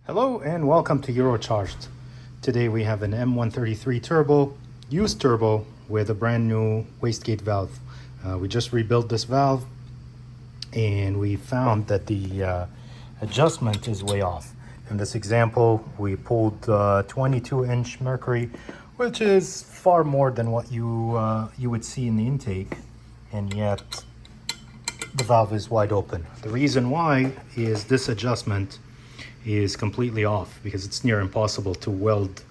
Hello and welcome to Eurocharged. Today we have an M133 turbo, used turbo with a brand new wastegate valve. We just rebuilt this valve and we found that the adjustment is way off. In this example, we pulled 22-inch mercury, which is far more than what you would see in the intake, and yet the valve is wide open. The reason why is this adjustment is completely off because it's near impossible to weld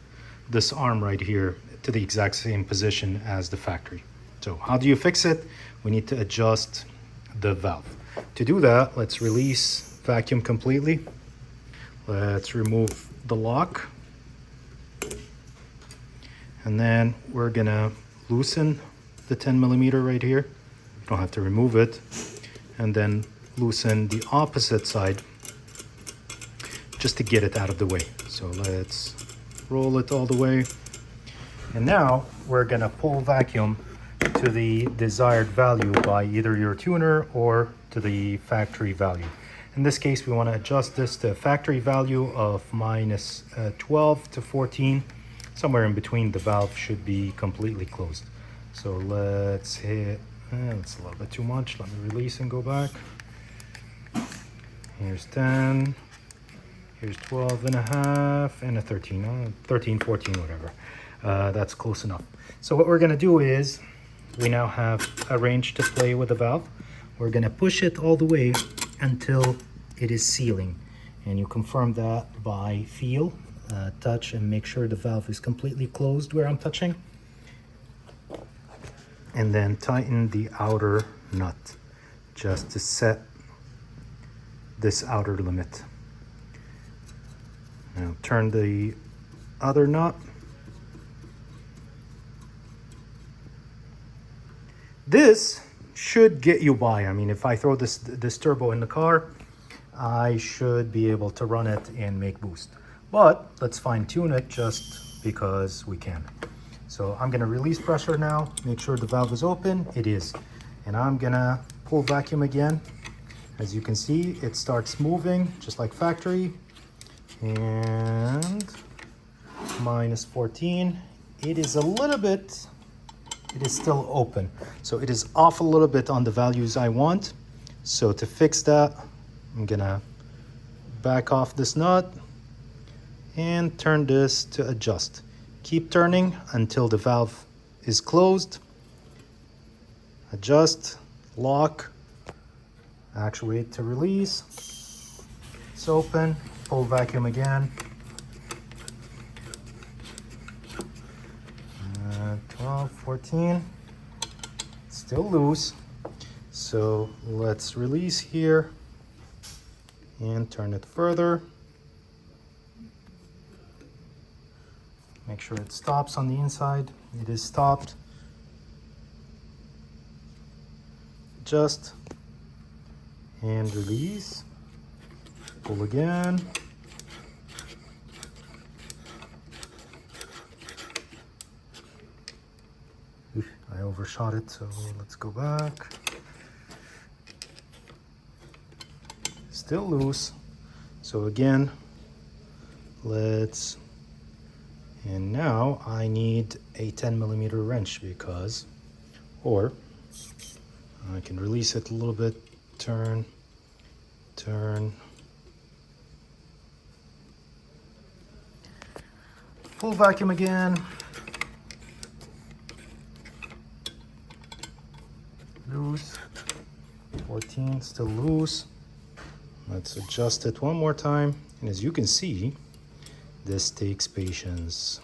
this arm right here to the exact same position as the factory. So how do you fix it? We need to adjust the valve. To do that, let's release vacuum completely. Let's remove the lock. And then we're gonna loosen the 10mm right here. You don't have to remove it. And then loosen the opposite side just to get it out of the way. So let's roll it all the way. And now we're gonna pull vacuum to the desired value by either your tuner or to the factory value. In this case, we wanna adjust this to a factory value of minus 12 to 14. Somewhere in between, the valve should be completely closed. So let's hit, that's a little bit too much. Let me release and go back. Here's 10. Here's 12 and a half and a 13, 13, 14, whatever. That's close enough. So what we're gonna do is, we now have a range to play with the valve. We're gonna push it all the way until it is sealing. And you confirm that by feel, touch, and make sure the valve is completely closed where I'm touching. And then tighten the outer nut just to set this outer limit. Now turn the other nut. This should get you by. I mean, if I throw this turbo in the car, I should be able to run it and make boost. But let's fine tune it just because we can. So I'm gonna release pressure now, make sure the valve is open. It is. And I'm gonna pull vacuum again. As you can see, it starts moving just like factory. And minus 14. It is a little bit, it is still open. So it is off a little bit on the values I want. So to fix that, I'm gonna back off this nut and turn this to adjust. Keep turning until the valve is closed. Adjust, lock, actuate to release. It's open. Pull vacuum again. 12, 14. Still loose. So let's release here and turn it further. Make sure it stops on the inside. It is stopped. Adjust and release. Pull again. I overshot it, so let's go back. Still loose. So again, and now I need a 10mm wrench or I can release it a little bit, turn, pull vacuum again. Loose. 14, still loose. Let's adjust it one more time. And as you can see, this takes patience.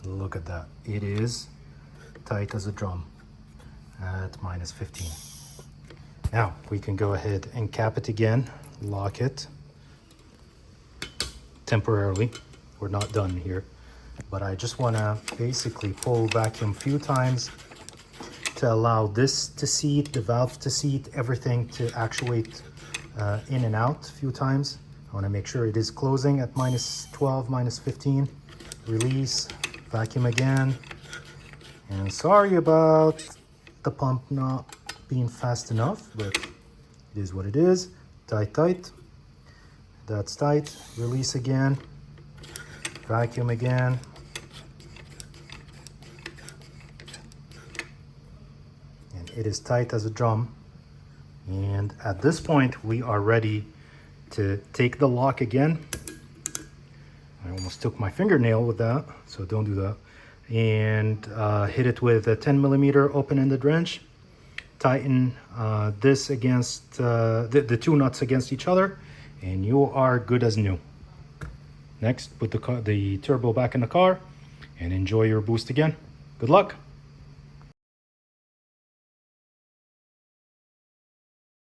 Look at that. It is tight as a drum at minus 15. Now we can go ahead and cap it again, lock it temporarily. We're not done here, but I just want to basically pull vacuum a few times to allow this to seat, the valve to seat, everything to actuate in and out a few times. I want to make sure it is closing at minus 12, minus 15. Release, vacuum again, And sorry about the pump not being fast enough, but it is what it is. Tight, tight. That's tight. Release again. Vacuum again. And it is tight as a drum. And at this point, we are ready to take the lock again. I almost took my fingernail with that, so don't do that. And hit it with a 10mm open-ended wrench. Tighten this against the two nuts against each other, and you are good as new. Next, put the turbo back in the car and enjoy your boost again. Good luck.